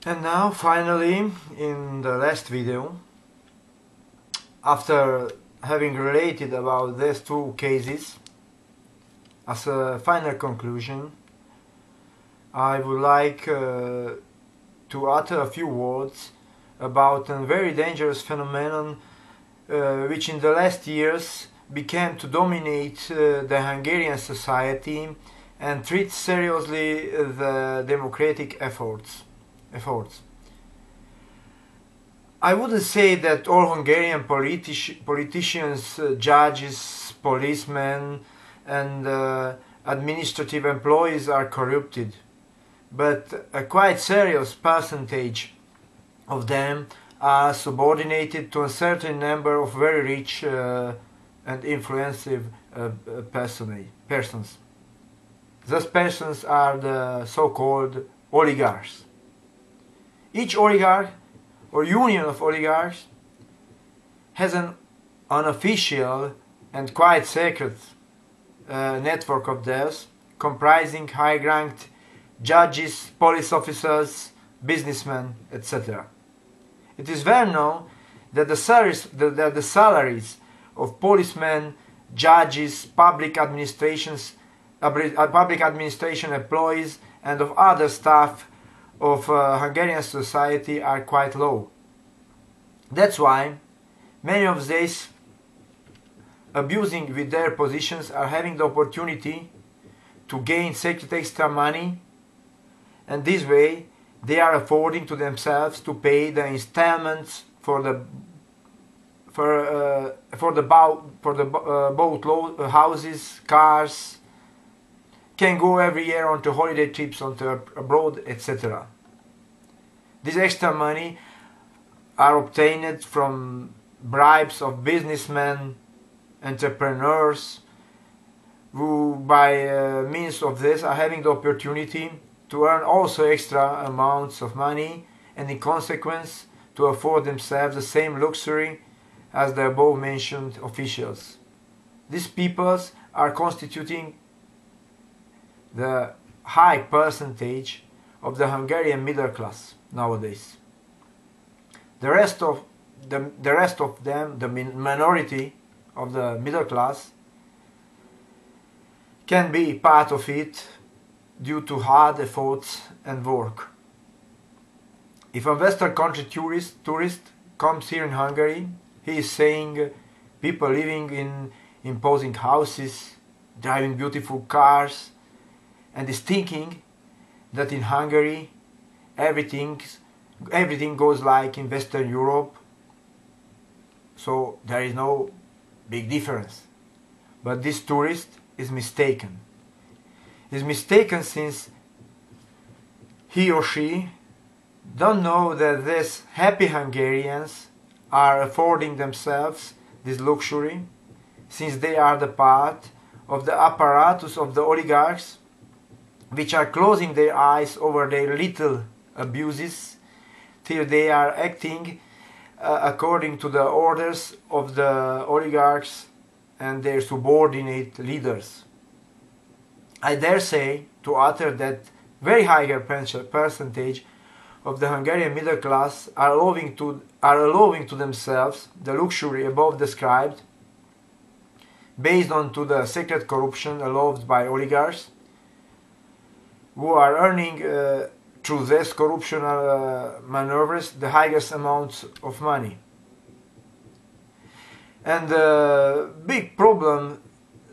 And now, finally, in the last video, after having related about these two cases, as a final conclusion, I would like to utter a few words about a very dangerous phenomenon which in the last years began to dominate the Hungarian society and treat seriously the democratic efforts. I wouldn't say that all Hungarian politicians, judges, policemen and administrative employees are corrupted, but a quite serious percentage of them are subordinated to a certain number of very rich and influential persons. Those persons are the so-called oligarchs. Each oligarch or union of oligarchs has an unofficial and quite secret network of theirs, comprising high-ranked judges, police officers, businessmen, etc. It is well known that the salaries of policemen, judges, public administration employees and of other staff of Hungarian society are quite low. That's why many of these abusing with their positions are having the opportunity to gain secret extra money, and this way they are affording to themselves to pay the installments for the boat houses, cars, can go every year onto holiday trips onto abroad, etc. This extra money are obtained from bribes of businessmen, entrepreneurs, who by means of this are having the opportunity to earn also extra amounts of money and in consequence to afford themselves the same luxury as the above mentioned officials. These peoples are constituting the high percentage of the Hungarian middle class nowadays. The rest of them, the minority of the middle class, can be part of it due to hard efforts and work. If a Western country tourist comes here in Hungary, he is saying people living in imposing houses, driving beautiful cars, and is thinking that in Hungary everything goes like in Western Europe, so there is no big difference. But this tourist is mistaken. Is mistaken since he or she don't know that these happy Hungarians are affording themselves this luxury, since they are the part of the apparatus of the oligarchs, which are closing their eyes over their little abuses till they are acting according to the orders of the oligarchs and their subordinate leaders. I dare say to utter that very higher percentage of the Hungarian middle class are allowing to themselves the luxury above described, based on to the secret corruption allowed by oligarchs, who are earning through this corruptional maneuvers the highest amounts of money. And the big problem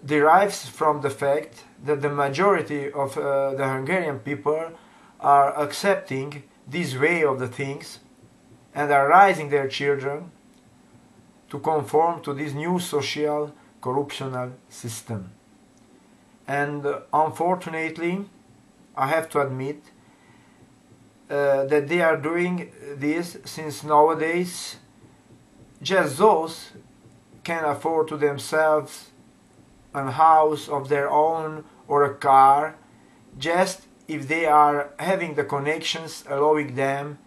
derives from the fact that the majority of the Hungarian people are accepting this way of the things and are raising their children to conform to this new social corruptional system. And unfortunately, I have to admit that they are doing this since nowadays just those can afford to themselves a house of their own or a car, just if they are having the connections allowing them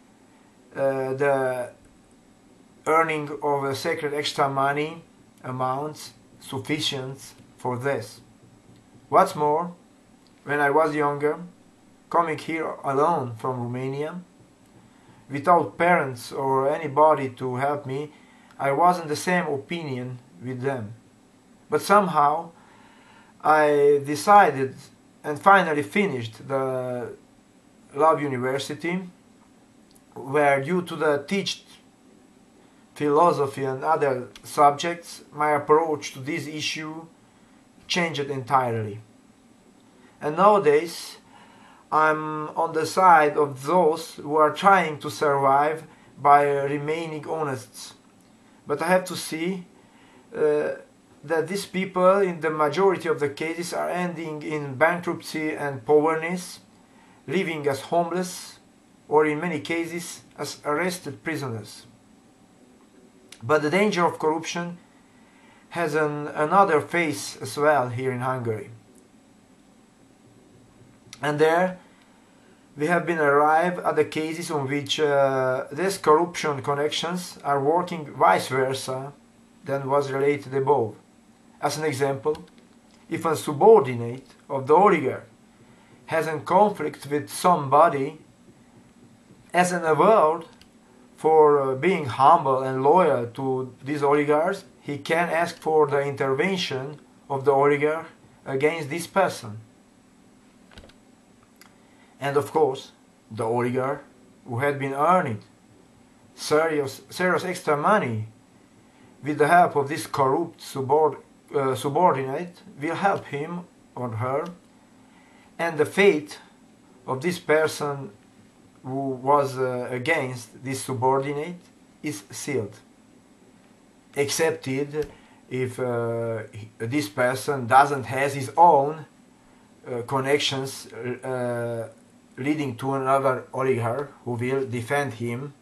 the earning of a sacred extra money amounts sufficient for this. What's more, when I was younger, coming here alone from Romania, without parents or anybody to help me, I was in the same opinion with them. But somehow I decided and finally finished the Love University, where due to the teached philosophy and other subjects, my approach to this issue changed entirely. And nowadays I'm on the side of those who are trying to survive by remaining honest. But I have to see that these people, in the majority of the cases, are ending in bankruptcy and poverty, living as homeless, or in many cases as arrested prisoners. But the danger of corruption has another face as well here in Hungary. And there we have been arrived at the cases on which these corruption connections are working vice versa than was related above. As an example, if a subordinate of the oligarch has a conflict with somebody, as an award for being humble and loyal to these oligarchs, he can ask for the intervention of the oligarch against this person. And of course, the oligarch, who had been earning serious extra money with the help of this corrupt subordinate, will help him or her, and the fate of this person who was against this subordinate is sealed, excepted if this person doesn't have his own connections leading to another oligarch who will defend him,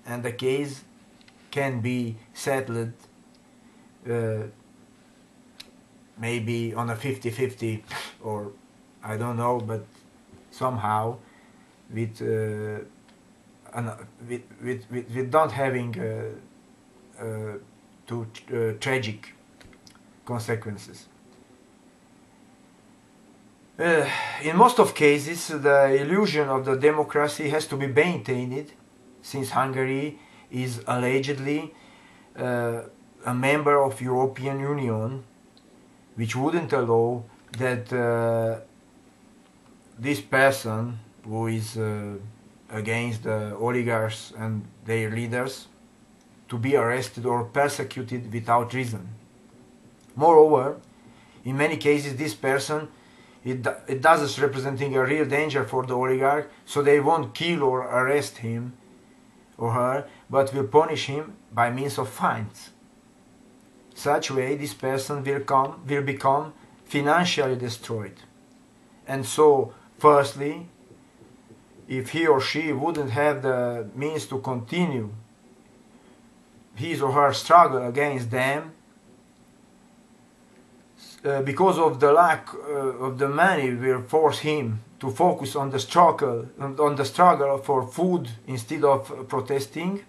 and the case can be settled maybe on a 50-50, or I don't know, but somehow with not having tragic consequences. In most of cases, the illusion of the democracy has to be maintained, since Hungary is allegedly a member of European Union, which wouldn't allow that this person who is against the oligarchs and their leaders to be arrested or persecuted without reason. Moreover, in many cases this person it does representing a real danger for the oligarch, so they won't kill or arrest him or her, but will punish him by means of fines. Such way this person will become financially destroyed. And so, firstly, if he or she wouldn't have the means to continue his or her struggle against them, because of the lack of the money, will force him to focus on the struggle for food instead of protesting.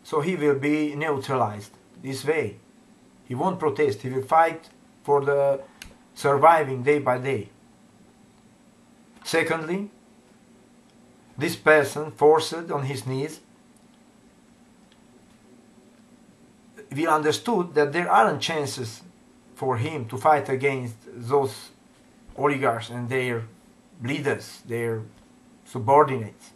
So he will be neutralized this way. He won't protest, he will fight for the surviving day by day. Secondly, this person, forced on his knees, will understood that there aren't chances for him to fight against those oligarchs and their leaders, their subordinates,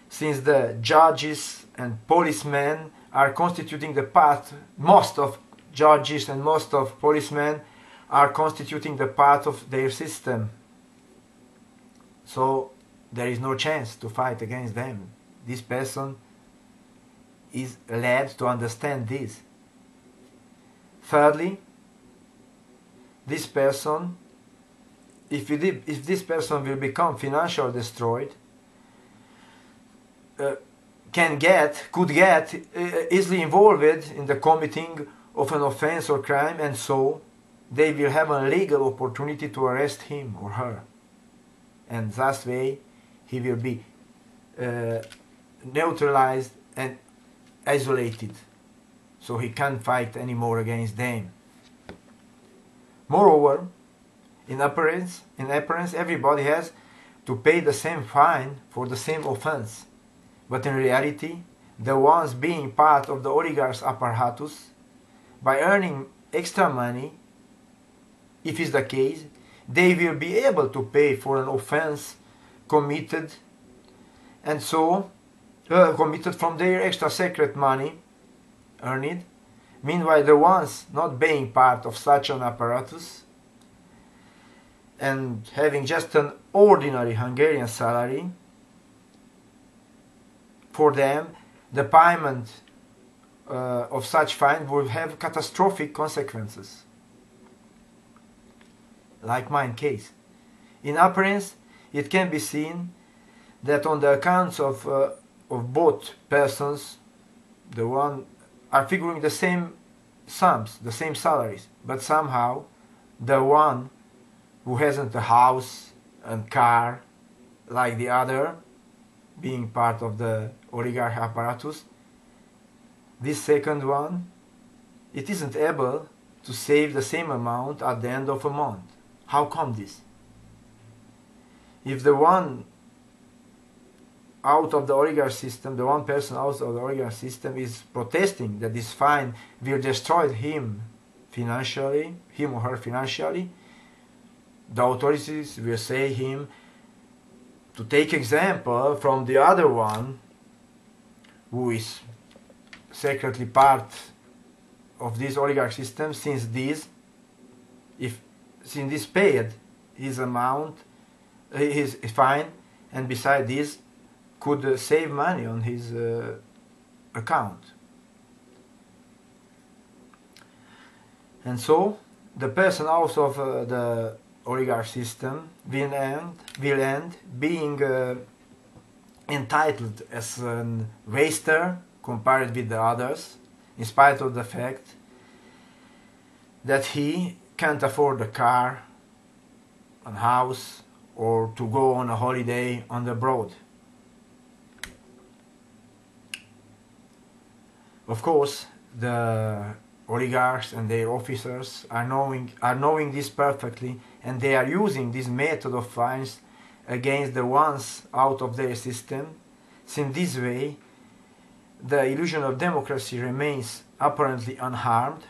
since the judges and policemen are constituting the part. Most of judges and most of policemen are constituting the part of their system, so there is no chance to fight against them. This person is led to understand this. Thirdly, this person, if this person will become financially destroyed, could get easily involved in the committing of an offense or crime, and so they will have a legal opportunity to arrest him or her, and thus way he will be neutralized and isolated, so he can't fight anymore against them. Moreover, in appearance everybody has to pay the same fine for the same offense, but in reality, the ones being part of the oligarch's apparatus, by earning extra money, if is the case, they will be able to pay for an offense committed and so committed from their extra secret money earned. Meanwhile, the ones not being part of such an apparatus and having just an ordinary Hungarian salary, for them the payment of such fine will have catastrophic consequences, like mine case. In appearance, it can be seen that on the accounts of both persons, the one are figuring the same sums, the same salaries, but somehow the one who hasn't a house and car like the other, being part of the oligarch apparatus, this second one, it isn't able to save the same amount at the end of a month. How come this? If the one out of the oligarch system, the one person out of the oligarch system is protesting that this fine will destroy him financially, him or her financially, the authorities will say him to take example from the other one who is secretly part of this oligarch system, since this paid his amount, his fine, and beside this could save money on his account. And so the person out of the oligarch system will end being entitled as a waster compared with the others, in spite of the fact that he can't afford a car, a house, or to go on a holiday on the road. Of course, the oligarchs and their officers are knowing this perfectly, and they are using this method of fines against the ones out of their system, since this way the illusion of democracy remains apparently unharmed,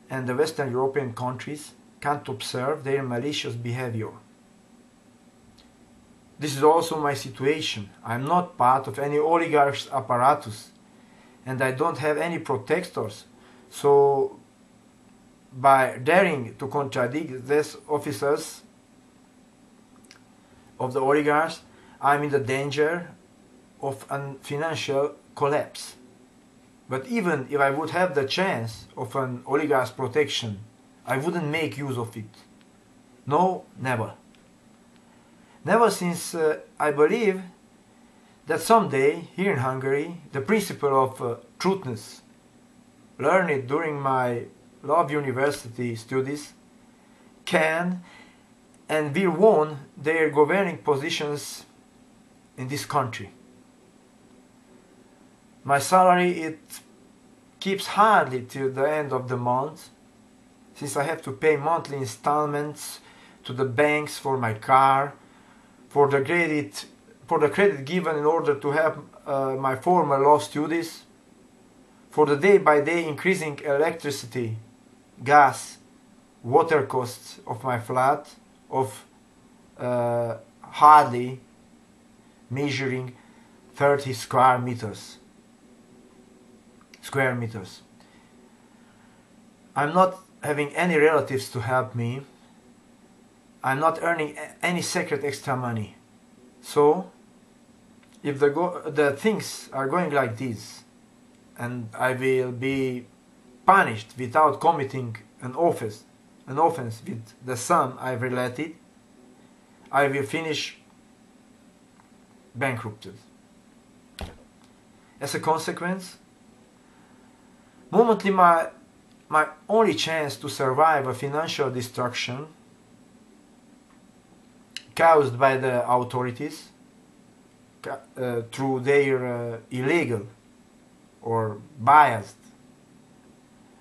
and the Western European countries can't observe their malicious behavior. This is also my situation. I am not part of any oligarch's apparatus, and I don't have any protectors, so by daring to contradict these officers of the oligarchs, I am in the danger of a financial collapse. But even if I would have the chance of an oligarch's protection, I wouldn't make use of it. No, never. Never, since I believe that someday, here in Hungary, the principle of truthness, learned during my Love University studies, can and will won their governing positions in this country. My salary, it keeps hardly till the end of the month, since I have to pay monthly installments to the banks for my car, for the credit given in order to have my former law studies, for the day-by-day increasing electricity, gas, water costs of my flat, of hardly measuring 30 square meters. I'm not having any relatives to help me. I'm not earning any secret extra money. So, if the things are going like this, and I will be punished without committing an offense with the sum I've related, I will finish bankrupted. As a consequence, momently my only chance to survive a financial destruction caused by the authorities through their illegal or biased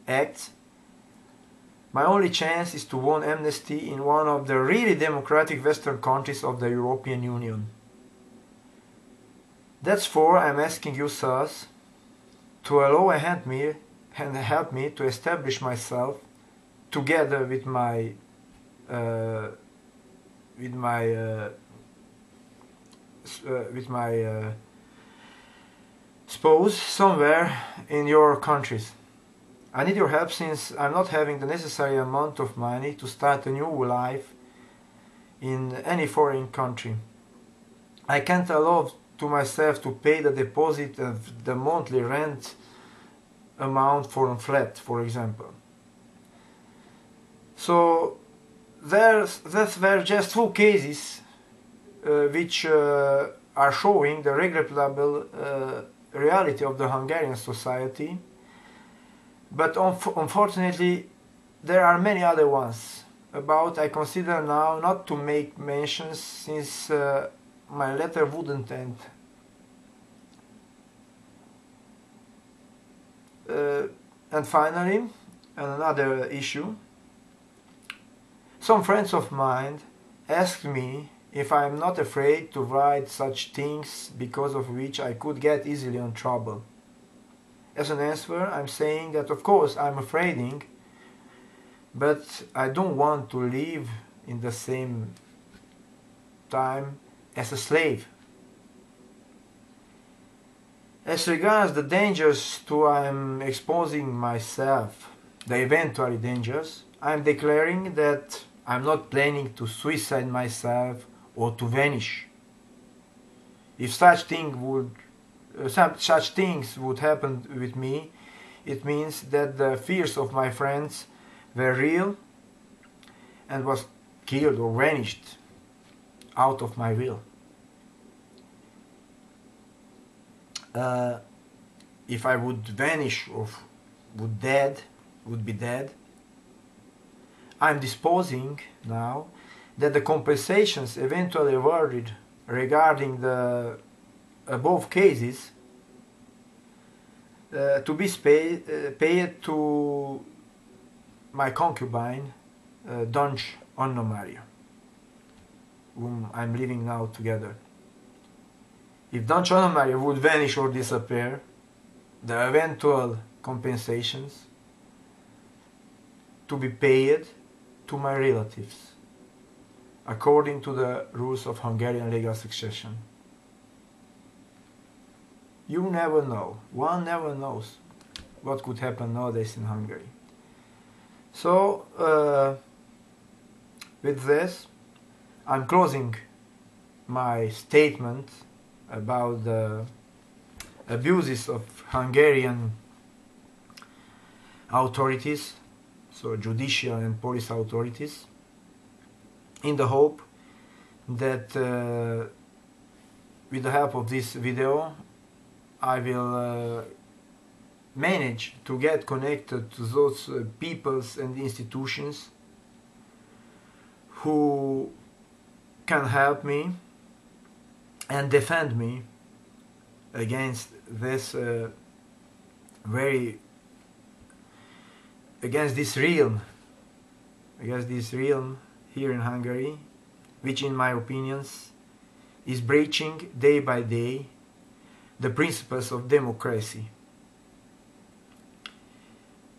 acts, My only chance is to win amnesty in one of the really democratic Western countries of the European Union. That's for I'm asking you, sirs, to allow and help me to establish myself together with my spouse somewhere in your countries. I need your help since I'm not having the necessary amount of money to start a new life in any foreign country. I can't allow to myself to pay the deposit of the monthly rent amount for a flat, for example. So that were just two cases which are showing the regrettable reality of the Hungarian society. But unfortunately, there are many other ones about I consider now not to make mentions since my letter wouldn't end. And finally, another issue. Some friends of mine asked me if I am not afraid to write such things because of which I could get easily in trouble. As an answer, I'm saying that of course I'm afraid, but I don't want to live in the same time as a slave. As regards the dangers to I'm exposing myself, the eventual dangers, I'm declaring that I'm not planning to suicide myself or to vanish. If such things would happen with me, it means that the fears of my friends were real and was killed or vanished out of my will. If I would vanish or would be dead, I'm disposing now that the compensations eventually awarded regarding the above cases to be paid to my concubine, Donch Anna Maria, whom I'm living now together. If Donch Anna Maria would vanish or disappear, the eventual compensations to be paid to my relatives, according to the rules of Hungarian legal succession. You never know. One never knows what could happen nowadays in Hungary. So, with this, I'm closing my statement about the abuses of Hungarian authorities, so judicial and police authorities, in the hope that with the help of this video I will manage to get connected to those peoples and institutions who can help me and defend me against this against this realm here in Hungary, which in my opinions is breaching day by day the principles of democracy.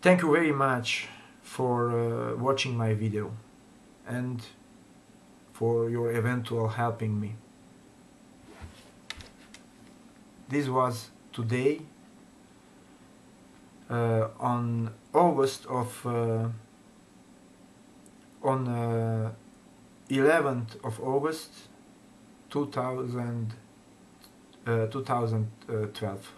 Thank you very much for watching my video and for your eventual helping me. This was today on 11th of August 2012.